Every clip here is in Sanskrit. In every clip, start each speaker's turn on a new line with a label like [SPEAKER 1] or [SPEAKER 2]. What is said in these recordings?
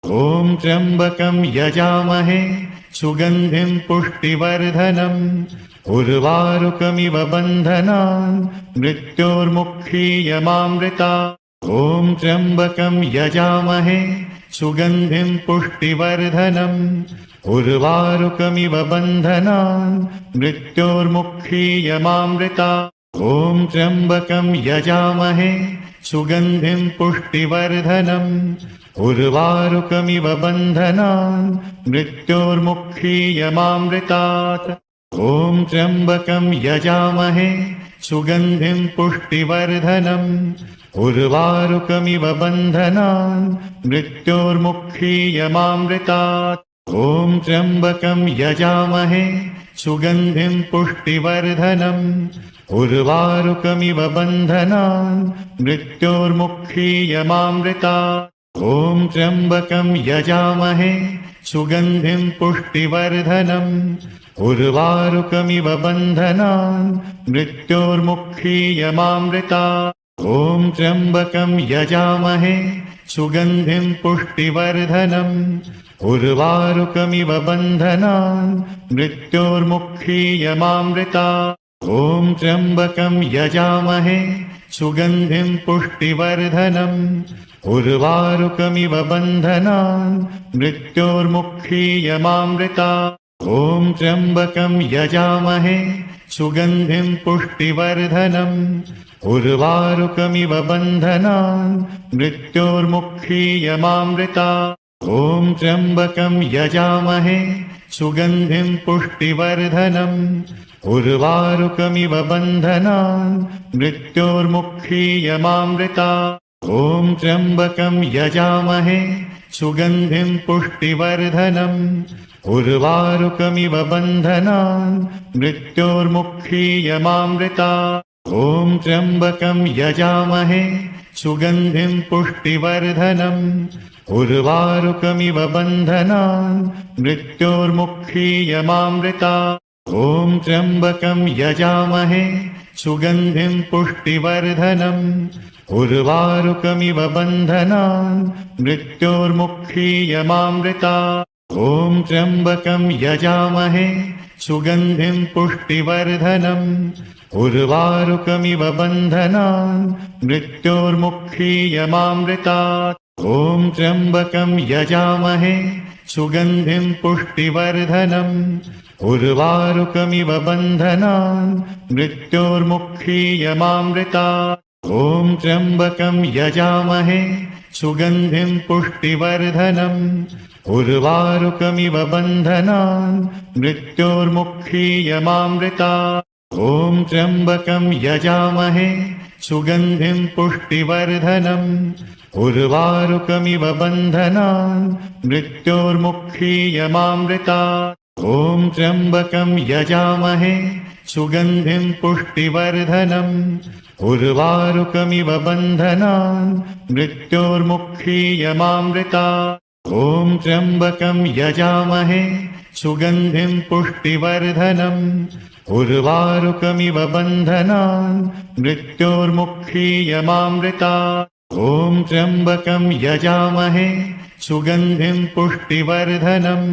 [SPEAKER 1] ॐ त्र्यम्बकं यजामहे सुगन्धिं पुष्टिवर्धनम् उर्वारुकमिव बन्धनान् मृत्योर्मुक्षीयमामृतात्। ॐ त्र्यम्बकं यजामहे सुगन्धिं पुष्टिवर्धनम् उर्वारुकमिव बन्धनान् मृत्योर्मुक्षीयमामृतात्। ॐ त्र्यम्बकं यजामहे सुगन्धिं पुष्टिवर्धनम् उर्वारुकमिव बन्धनान् मृत्योर्मुक्षीयमामृतात्। ॐ त्र्यम्बकं यजामहे सुगन्धिं पुष्टिवर्धनम् उर्वारुकमिव बन्धनान् मृत्योर्मुक्षीयमामृतात्। ॐ त्र्यम्बकं यजामहे सुगन्धिं पुष्टिवर्धनम् उर्वारुकमिव बन्धनान् मृत्योर्मुक्षीयमामृतात्। ॐ त्र्यम्बकं यजामहे सुगन्धिं पुष्टिवर्धनम् उर्वारुकमिव बन्धनान् मृत्योर्मुक्षीयमामृतात्। ॐ त्र्यम्बकं यजामहे सुगन्धिं पुष्टिवर्धनम् उर्वारुकमिव बन्धनान् मृत्योर्मुक्षीयमामृतात्। ॐ त्र्यम्बकं यजामहे सुगन्धिं पुष्टिवर्धनम् उर्वारुकमिव बन्धनान् मृत्योर्मुक्षीयमामृतात्। ॐ त्र्यम्बकं यजामहे सुगन्धिं पुष्टिवर्धनम् उर्वारुकमिव बन्धनान् मृत्योर्मुक्षीयमामृतात्। ॐ त्र्यम्बकं यजामहे सुगन्धिं पुष्टिवर्धनम् उर्वारुकमिव बन्धनान् मृत्योर्मुक्षीयमामृतात्। ॐ त्र्यम्बकं यजामहे सुगन्धिं पुष्टिवर्धनम् उर्वारुकमिव बन्धनान् मृत्योर्मुक्षीयमामृतात्। ॐ त्र्यम्बकं यजामहे सुगन्धिं पुष्टिवर्धनम् उर्वारुकमिव बन्धनान् मृत्योर्मुक्षीयमामृतात्। ॐ त्र्यम्बकं यजामहे सुगन्धिं पुष्टिवर्धनम् उर्वारुकमिव बन्धनान् मृत्योर्मुक्षीयमामृतात्। ॐ त्र्यम्बकं यजामहे सुगन्धिं पुष्टिवर्धनम् उर्वारुकमिव बन्धनान् मृत्योर्मुक्षीयमामृतात्। ॐ त्र्यम्बकं यजामहे सुगन्धिं पुष्टिवर्धनम् उर्वारुकमिव बन्धनान् मृत्योर्मुक्षीयमामृतात्। ॐ त्र्यम्बकं यजामहे सुगन्धिं पुष्टिवर्धनम् उर्वारुकमिव बन्धनान् मृत्योर्मुक्षीयमामृतात्। ॐ त्र्यम्बकं यजामहे सुगन्धिं पुष्टिवर्धनम् उर्वारुकमिव बन्धनान् मृत्योर्मुक्षीयमामृतात्। ॐ त्र्यम्बकं यजामहे सुगन्धिं पुष्टिवर्धनम् उर्वारुकमिव बन्धनान् मृत्योर्मुक्षीयमामृतात्। ॐ त्र्यम्बकं यजामहे सुगन्धिं पुष्टिवर्धनम् उर्वारुकमिव बन्धनान् मृत्योर्मुक्षीयमामृतात्। ॐ त्र्यम्बकं यजामहे सुगन्धिं पुष्टिवर्धनम्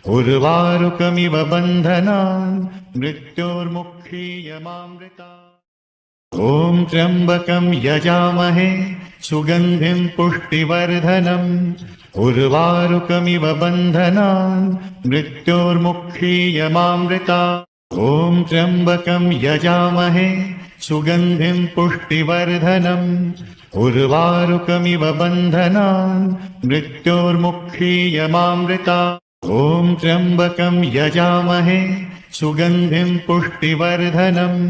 [SPEAKER 1] उर्वारुकमिव बन्धनान् मृत्योर्मुक्षीयमामृतात्। ॐ त्र्यम्बकं यजामहे सुगन्धिं पुष्टिवर्धनम् उर्वारुकमिव बन्धनान् मृत्योर्मुक्षीयमामृतात्। ॐ त्र्यम्बकं यजामहे सुगन्धिं पुष्टिवर्धनम् उर्वारुकमिव बन्धनान् मृत्योर्मुक्षीयमामृतात्। ॐ त्र्यम्बकं यजामहे सुगन्धिं पुष्टिवर्धनम्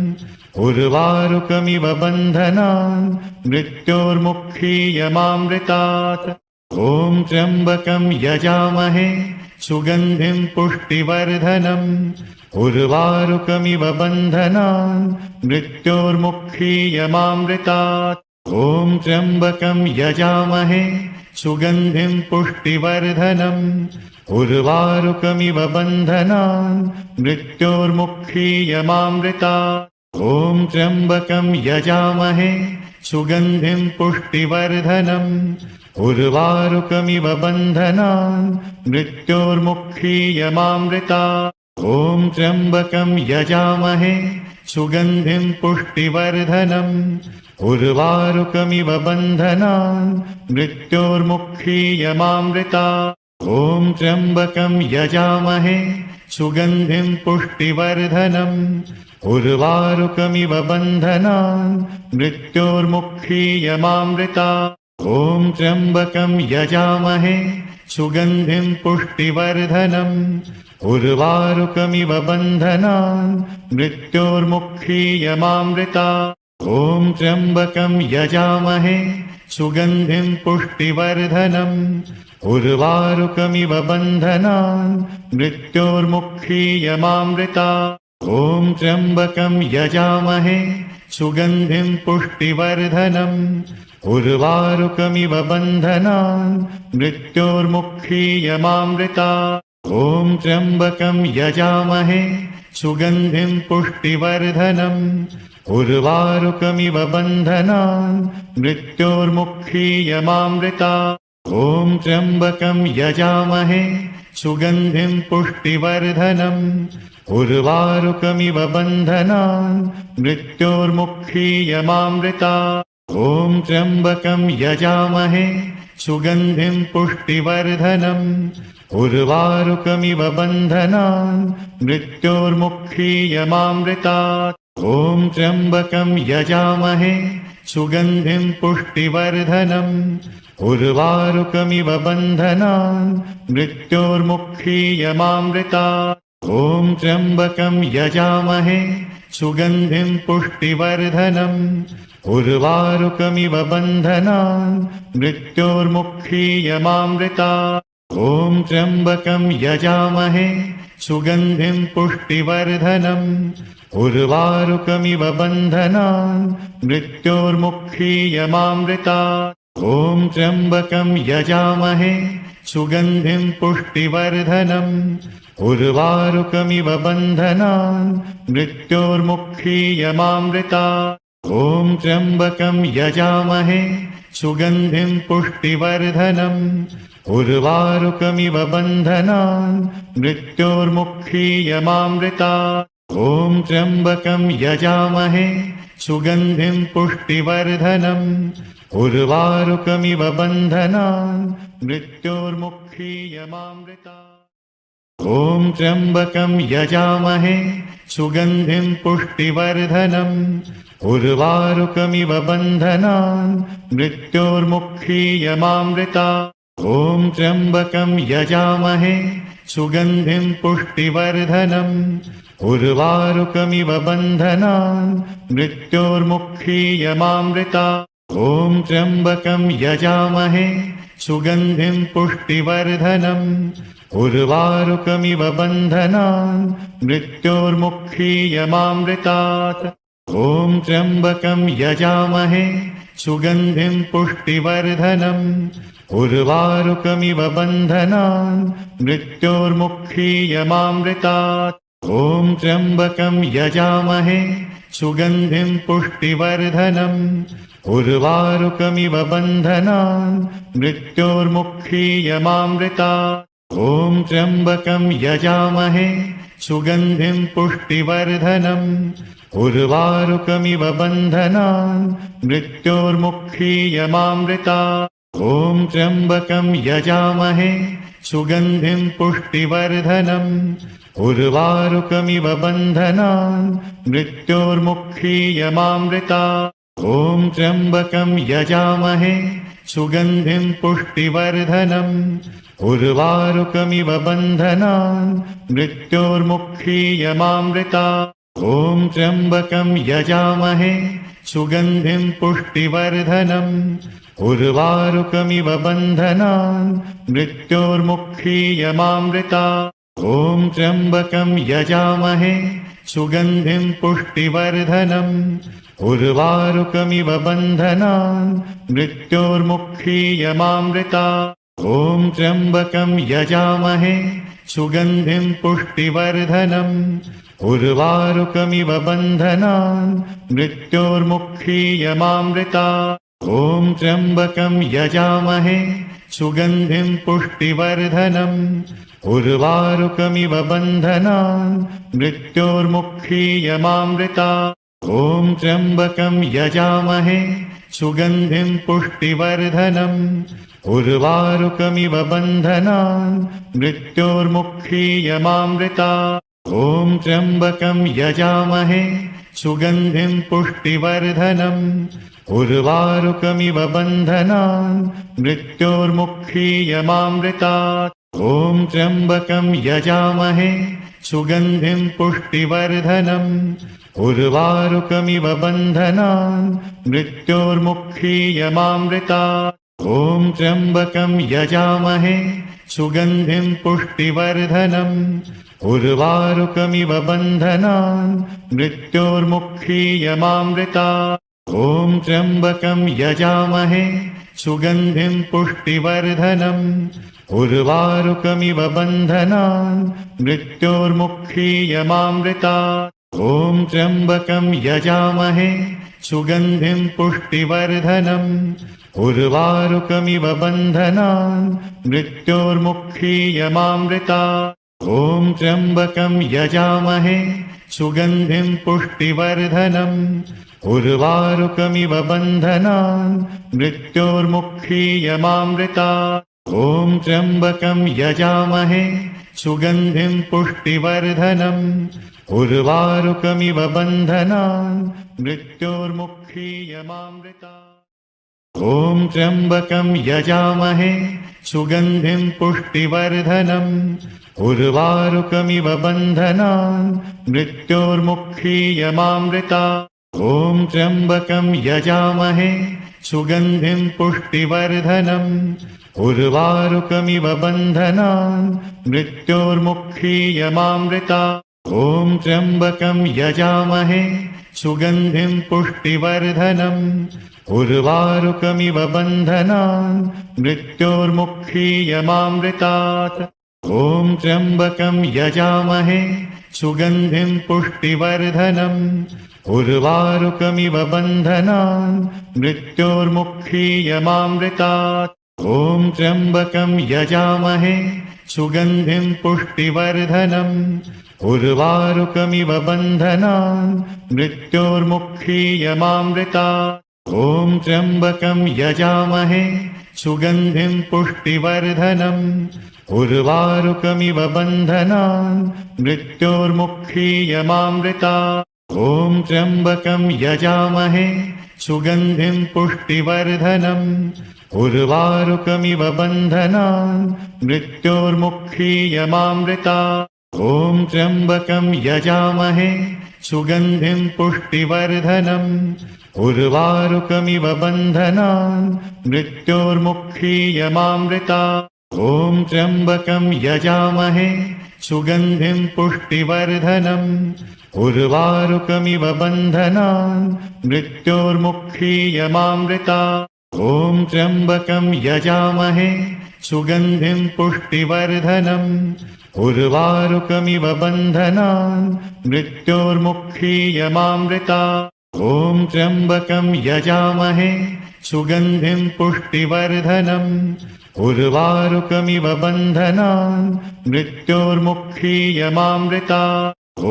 [SPEAKER 1] उर्वारुकमिव बन्धनान् मृत्योर्मुक्षीयमामृतात्। ॐ त्र्यम्बकं यजामहे सुगन्धिं पुष्टिवर्धनम् उर्वारुकमिव बन्धनान् मृत्योर्मुक्षीयमामृतात्। ॐ त्र्यम्बकं यजामहे सुगन्धिं पुष्टिवर्धनम् उर्वारुकमिव बन्धनान् मृत्योर्मुक्षीयमामृतात्। ॐ त्र्यम्बकं यजामहे सुगन्धिं पुष्टिवर्धनम् उर्वारुकमिव बन्धनान् मृत्योर्मुक्षीयमामृतात्। ॐ त्र्यम्बकं यजामहे सुगन्धिं पुष्टिवर्धनम् उर्वारुकमिव बन्धनान् मृत्योर्मुक्षीयमामृतात्। ॐ त्र्यम्बकं यजामहे सुगन्धिं पुष्टिवर्धनम् उर्वारुकमिव बन्धनान् मृत्योर्मुक्षीयमामृतात्। ॐ त्र्यम्बकं यजामहे सुगन्धिं पुष्टिवर्धनम् उर्वारुकमिव बन्धनान् मृत्योर्मुक्षीयमामृतात्। ॐ त्र्यम्बकं यजामहे सुगन्धिं पुष्टिवर्धनम् उर्वारुकमिव बन्धनान् मृत्योर्मुक्षीयमामृतात्। ॐ त्र्यम्बकं यजामहे सुगन्धिं पुष्टिवर्धनम् उर्वारुकमिव बन्धनान् मृत्योर्मुक्षीयमामृतात्। ॐ त्र्यम्बकं यजामहे सुगन्धिं पुष्टिवर्धनम् उर्वारुकमिव बन्धनान् मृत्योर्मुक्षीयमामृतात्। ॐ त्र्यम्बकं यजामहे सुगन्धिं पुष्टिवर्धनम् उर्वारुकमिव बन्धनान् मृत्योर्मुक्षीयमामृतात्। ॐ त्र्यम्बकं यजामहे सुगन्धिं पुष्टिवर्धनम् उर्वारुकमिव बन्धनान् मृत्योर्मुक्षीयमामृतात्। ॐ त्र्यम्बकं यजामहे सुगन्धिं पुष्टिवर्धनम् उर्वारुकमिव बन्धनान् मृत्योर्मुक्षीयमामृतात्। ॐ त्र्यम्बकं यजामहे सुगन्धिं पुष्टिवर्धनम् उर्वारुकमिव बन्धनान् मृत्योर्मुक्षीयमामृतात्। ॐ त्र्यम्बकं यजामहे सुगन्धिं पुष्टिवर्धनम् उर्वारुकमिव बन्धनान् मृत्योर्मुक्षीयमामृतात्। ॐ त्र्यम्बकं यजामहे सुगन्धिं पुष्टिवर्धनम् उर्वारुकमिव बन्धनान् मृत्योर्मुक्षीयमामृतात्। ॐ त्र्यम्बकं यजामहे सुगन्धिं पुष्टिवर्धनम् उर्वारुकमिव बन्धनान् मृत्योर्मुक्षीयमामृतात्। ॐ त्र्यम्बकं यजामहे सुगन्धिं पुष्टिवर्धनम् उर्वारुकमिव बन्धनान् मृत्योर्मुक्षीयमामृतात्। ॐ त्र्यम्बकं यजामहे सुगन्धिं पुष्टिवर्धनम् उर्वारुकमिव बन्धनान् मृत्योर्मुक्षीयमामृतात्। ॐ त्र्यम्बकं यजामहे सुगन्धिं पुष्टिवर्धनम् उर्वारुकमिव बन्धनान् मृत्योर्मुक्षीयमामृतात्। ॐ त्र्यम्बकं यजामहे सुगन्धिं पुष्टिवर्धनम् उर्वारुकमिव बन्धनान् मृत्योर्मुक्षीयमामृतात्। ॐ त्र्यम्बकं यजामहे सुगन्धिं पुष्टिवर्धनम् उर्वारुकमिव बन्धनान् मृत्योर्मुक्षीयमामृतात्। ॐ त्र्यम्बकं यजामहे सुगन्धिं पुष्टिवर्धनम् उर्वारुकमिव बन्धनान् मृत्योर्मुक्षीयमामृतात्। ॐ त्र्यम्बकं यजामहे सुगन्धिं पुष्टिवर्धनम् उर्वारुकमिव बन्धनान् मृत्योर्मुक्षीयमामृतात्। ॐ त्र्यम्बकं यजामहे सुगन्धिं पुष्टिवर्धनम् उर्वारुकमिव बन्धनान् मृत्योर्मुक्षीयमामृतात्। ॐ त्र्यम्बकं यजामहे सुगन्धिं पुष्टिवर्धनम् उर्वारुकमिव बन्धनान् मृत्योर्मुक्षीयमामृतात्। ॐ त्र्यम्बकं यजामहे सुगन्धिं पुष्टिवर्धनम् उर्वारुकमिव बन्धनान् मृत्योर्मुक्षीयमामृतात्। ॐ त्र्यम्बकं यजामहे सुगन्धिं पुष्टिवर्धनम् उर्वारुकमिव बन्धनान् मृत्योर्मुक्षीयमामृतात्। ॐ त्र्यम्बकं यजामहे सुगन्धिं पुष्टिवर्धनम् उर्वारुकमिव बन्धनान् मृत्योर्मुक्षीयमामृतात्। ॐ त्र्यम्बकं यजामहे सुगन्धिं पुष्टिवर्धनम् उर्वारुकमिव बन्धनान् मृत्योर्मुक्षीयमामृतात् ॐ त्र्यम्बकं यजामहे सुगन्धिं पुष्टिवर्धनम् उर्वारुकमिव बन्धनान् मृत्योर्मुक्षीयमामृतात् ॐ त्र्यम्बकं यजामहे सुगन्धिं पुष्टिवर्धनम् उर्वारुकमिव बन्धनान् मृत्योर्मुक्षीयमामृतात् ॐ त्र्यम्बकं यजामहे सुगन्धिं पुष्टिवर्धनम् उर्वारुकमिव बन्धनान् मृत्योर्मुक्षीयमामृतात् ॐ त्र्यम्बकं यजामहे सुगन्धिं पुष्टिवर्धनम् उर्वारुकमिव बन्धनान् मृत्योर्मुक्षीयमामृतात् ॐ त्र्यम्बकं यजामहे सुगन्धिं पुष्टिवर्धनम् उर्वारुकमिव बन्धनान् मृत्योर्मुक्षीयमामृतात् ॐ त्र्यम्बकं यजामहे सुगन्धिं पुष्टिवर्धनम् उर्वारुकमिव बन्धनान् मृत्योर्मुक्षीयमामृतात् ॐ त्र्यम्बकं यजामहे सुगन्धिं पुष्टिवर्धनम् उर्वारुकमिव बन्धनान् मृत्योर्मुक्षीयमामृतात् ॐ त्र्यम्बकं यजामहे सुगन्धिं पुष्टिवर्धनम् उर्वारुकमिव बन्धनान् मृत्योर्मुक्षीयमामृतात् ॐ त्र्यम्बकं यजामहे सुगन्धिं पुष्टिवर्धनम् उर्वारुकमिव बन्धनान् मृत्योर्मुक्षीयमामृतात् ॐ त्र्यम्बकं यजामहे सुगन्धिं पुष्टिवर्धनम् उर्वारुकमिव बन्धनान् मृत्योर्मुक्षीयमामृतात् ॐ त्र्यम्बकं यजामहे सुगन्धिं पुष्टिवर्धनम् उर्वारुकमिव बन्धनान् मृत्योर्मुक्षीयमामृतात् ॐ त्र्यम्बकं यजामहे सुगन्धिं पुष्टिवर्धनम् उर्वारुकमिव बन्धनान् मृत्योर्मुक्षीयमामृतात् ॐ त्र्यम्बकं यजामहे सुगन्धिं पुष्टिवर्धनम् उर्वारुकमिव बन्धनान् मृत्योर्मुक्षीयमामृतात् ॐ त्र्यम्बकं यजामहे सुगन्धिं पुष्टिवर्धनम् उर्वारुकमिव बन्धनान् मृत्योर्मुक्षीयमामृतात् ॐ त्र्यम्बकं यजामहे सुगन्धिं पुष्टिवर्धनम् उर्वारुकमिव बन्धनान् मृत्योर्मुक्षीयमामृतात् ॐ त्र्यम्बकं यजामहे सुगन्धिं पुष्टिवर्धनम् उर्वारुकमिव बन्धनान् मृत्योर्मुक्षीयमामृतात् ॐ त्र्यम्बकं यजामहे सुगन्धिं पुष्टिवर्धनम् उर्वारुकमिव बन्धनान् मृत्योर्मुक्षीयमामृतात् ॐ त्र्यम्बकं यजामहे सुगन्धिं पुष्टिवर्धनम् उर्वारुकमिव बन्धनान् मृत्योर्मुक्षीयमामृतात् ॐ त्र्यम्बकं यजामहे सुगन्धिं पुष्टिवर्धनम् उर्वारुकमिव बन्धनान् मृत्योर्मुक्षीयमामृतात् ॐ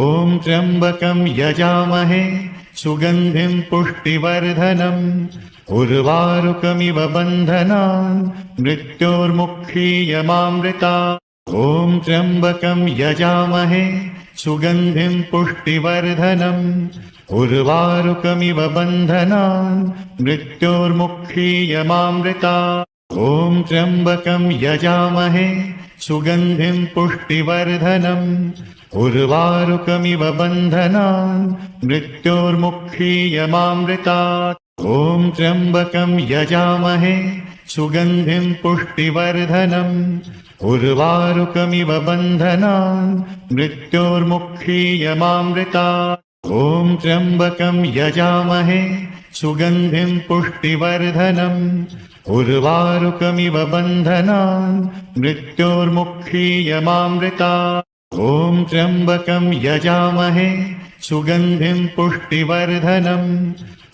[SPEAKER 1] त्र्यम्बकं यजामहे सुगन्धिं पुष्टिवर्धनम् उर्वारुकमिव बन्धनान् मृत्योर्मुक्षीयमामृतात् ॐ त्र्यम्बकं यजामहे सुगन्धिं पुष्टिवर्धनम् उर्वारुकमिव बन्धनान् मृत्योर्मुक्षीयमामृतात् ॐ त्र्यम्बकं यजामहे सुगन्धिं पुष्टिवर्धनम् उर्वारुकमिव बन्धनान् मृत्योर्मुक्षीयमामृतात् ॐ त्र्यम्बकं यजामहे सुगन्धिं पुष्टिवर्धनम् उर्वारुकमिव बन्धनान् मृत्योर्मुक्षीयमामृतात् ॐ त्र्यम्बकं यजामहे सुगन्धिं पुष्टिवर्धनम् उर्वारुकमिव बन्धनान् मृत्योर्मुक्षीयमामृतात् ॐ त्र्यम्बकं यजामहे सुगन्धिं पुष्टिवर्धनम्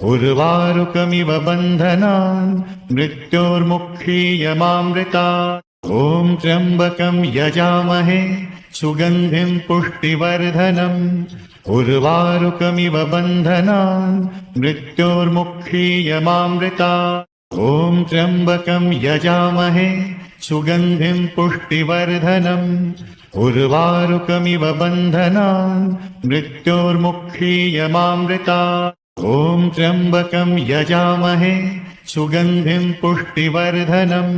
[SPEAKER 1] उर्वारुकमिव बन्धनान् मृत्योर्मुक्षीयमामृतात् ॐ त्र्यम्बकं यजामहे सुगन्धिं पुष्टिवर्धनम् उर्वारुकमिव बन्धनान् मृत्योर्मुक्षीयमामृतात् ॐ त्र्यम्बकं यजामहे सुगन्धिं पुष्टिवर्धनम् उर्वारुकमिव बन्धनान् मृत्योर्मुक्षीयमामृतात् ॐ त्र्यम्बकं यजामहे सुगन्धिं पुष्टिवर्धनम्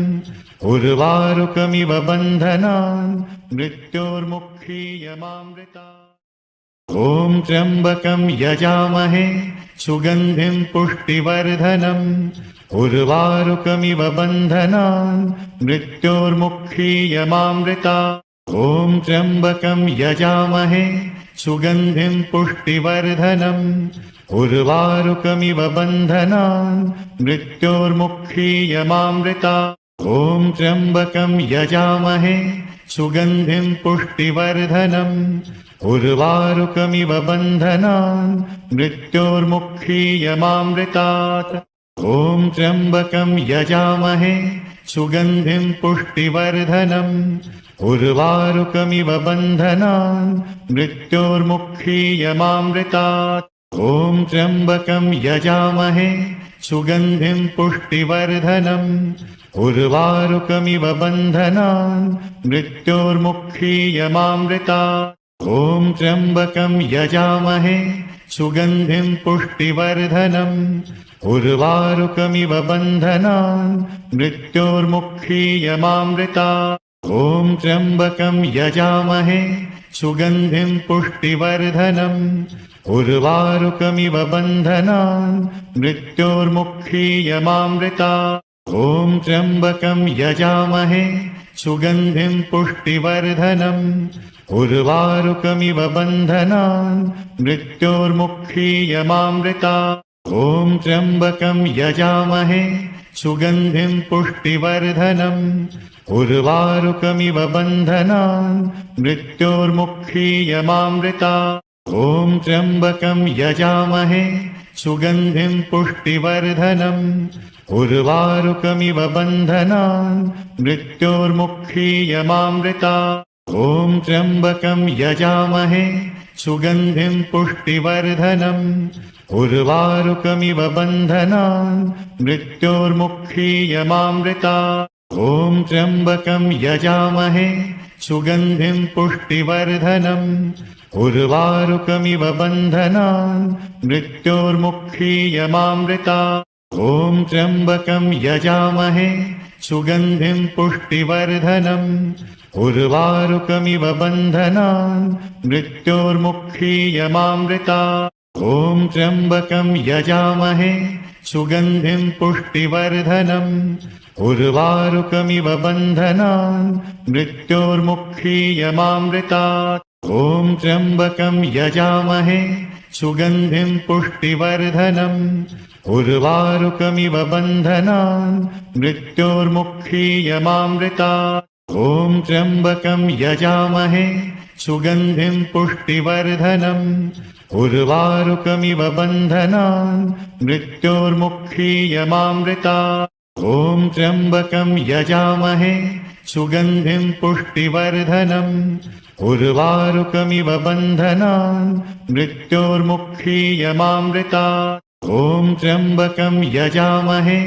[SPEAKER 1] उर्वारुकमिव बन्धनान् मृत्योर्मुक्षीयमामृतात् ॐ त्र्यम्बकं यजामहे सुगन्धिं पुष्टिवर्धनम् उर्वारुकमिव बन्धनान् मृत्योर्मुक्षीयमामृतात् ॐ त्र्यम्बकं यजामहे सुगन्धिं पुष्टिवर्धनम् उर्वारुकमिव बन्धनान् मृत्योर्मुक्षीयमामृतात् ॐ त्र्यम्बकं यजामहे सुगन्धिं पुष्टिवर्धनम् उर्वारुकमिव बन्धनान् मृत्योर्मुक्षीयमामृतात् ॐ त्र्यम्बकं यजामहे सुगन्धिं पुष्टिवर्धनम् उर्वारुकमिव बन्धनान् मृत्योर्मुक्षीयमामृतात् ॐ त्र्यम्बकं यजामहे सुगन्धिं पुष्टिवर्धनम् उर्वारुकमिव बन्धनान् मृत्योर्मुक्षीयमामृतात् ॐ त्र्यम्बकं यजामहे सुगन्धिं पुष्टिवर्धनम् उर्वारुकमिव बन्धनान् मृत्योर्मुक्षीयमामृतात् ॐ त्र्यम्बकं यजामहे सुगन्धिं पुष्टिवर्धनम् उर्वारुकमिव बन्धनान् मृत्योर्मुक्षीयमामृतात् ॐ त्र्यम्बकं यजामहे सुगन्धिं पुष्टिवर्धनम् उर्वारुकमिव बन्धनान् मृत्योर्मुक्षीयमामृतात् ॐ त्र्यम्बकं यजामहे सुगन्धिं पुष्टिवर्धनम् उर्वारुकमिव बन्धनान् मृत्योर्मुक्षीयमामृतात् ॐ त्र्यम्बकं यजामहे सुगन्धिं पुष्टिवर्धनम् उर्वारुकमिव बन्धनान् मृत्योर्मुक्षीयमामृतात् ॐ त्र्यम्बकं यजामहे सुगन्धिं पुष्टिवर्धनम् उर्वारुकमिव बन्धनान् मृत्योर्मुक्षीयमामृतात् ॐ त्र्यम्बकं यजामहे सुगन्धिं पुष्टिवर्धनम् उर्वारुकमिव बन्धनान् मृत्योर्मुक्षीयमामृतात् ॐ त्र्यम्बकं यजामहे सुगन्धिं पुष्टिवर्धनम् उर्वारुकमिव बन्धनान् मृत्योर्मुक्षीयमामृतात् ॐ त्र्यम्बकं यजामहे सुगन्धिं पुष्टिवर्धनम् उर्वारुकमिव बन्धनान् मृत्योर्मुक्षीयमामृतात् ॐ त्र्यम्बकं यजामहे सुगन्धिं पुष्टिवर्धनम् उर्वारुकमिव बन्धनान् मृत्योर्मुक्षीयमामृतात् ॐ त्र्यम्बकं यजामहे सुगन्धिं पुष्टिवर्धनम् उर्वारुकमिव बन्धनान् मृत्योर्मुक्षीयमामृतात् ॐ त्र्यम्बकं यजामहे सुगन्धिं पुष्टिवर्धनम् उर्वारुकमिव बन्धनान् मृत्योर्मुक्षीयमामृतात् ॐ त्र्यम्बकं यजामहे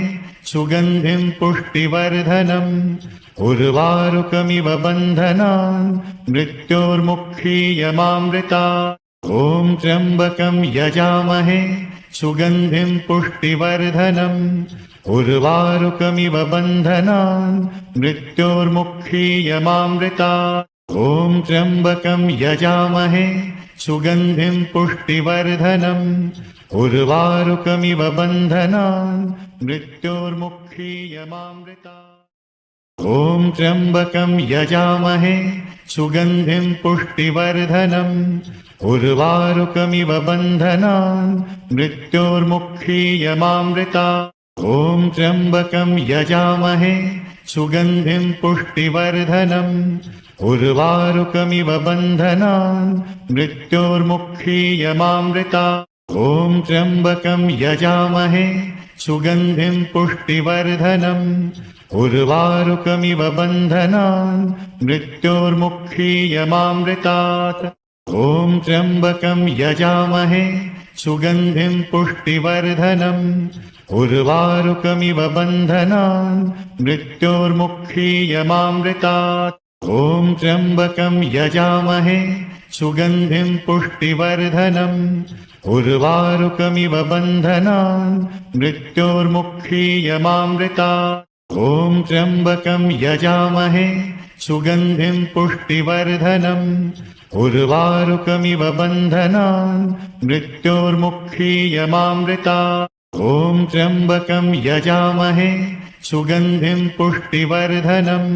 [SPEAKER 1] सुगन्धिं पुष्टिवर्धनम् उर्वारुकमिव बन्धनान् मृत्योर्मुक्षीयमामृतात् ॐ त्र्यम्बकं यजामहे सुगन्धिं पुष्टिवर्धनम् उर्वारुकमिव बन्धनान् मृत्योर्मुक्षीयमामृतात् ॐ त्र्यम्बकं यजामहे सुगन्धिं पुष्टिवर्धनम् उर्वारुकमिव बन्धनान् मृत्योर्मुक्षीयमामृतात् ॐ त्र्यम्बकं यजामहे सुगन्धिं पुष्टिवर्धनम् उर्वारुकमिव बन्धनान् मृत्योर्मुक्षीयमामृतात् ॐ त्र्यम्बकं यजामहे सुगन्धिं पुष्टिवर्धनम् उर्वारुकमिव बन्धनान् मृत्योर्मुक्षीयमामृतात् ॐ त्र्यम्बकं यजामहे सुगन्धिं पुष्टिवर्धनम् उर्वारुकमिव बन्धनान् मृत्योर्मुक्षीयमामृतात् ॐ त्र्यम्बकं यजामहे सुगन्धिं पुष्टिवर्धनम् उर्वारुकमिव बन्धनान् मृत्योर्मुक्षीयमामृतात् ॐ त्र्यम्बकं यजामहे सुगन्धिं पुष्टिवर्धनम् उर्वारुकमिव बन्धनान् मृत्योर्मुक्षीयमामृतात् ॐ त्र्यम्बकं यजामहे सुगन्धिं पुष्टिवर्धनम् उर्वारुकमिव बन्धनान् मृत्योर्मुक्षीयमामृतात् ॐ त्र्यम्बकं यजामहे सुगन्धिं पुष्टिवर्धनम्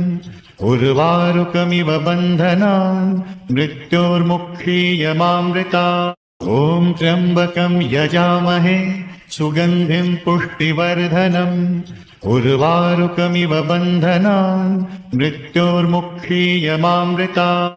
[SPEAKER 1] उर्वारुकमिव बन्धनान् मृत्योर्मुक्षीयमामृतात् ॐ त्र्यम्बकं यजामहे सुगन्धिं पुष्टिवर्धनम् उर्वारुकमिव बन्धनान् मृत्योर्मुक्षीयमामृतात्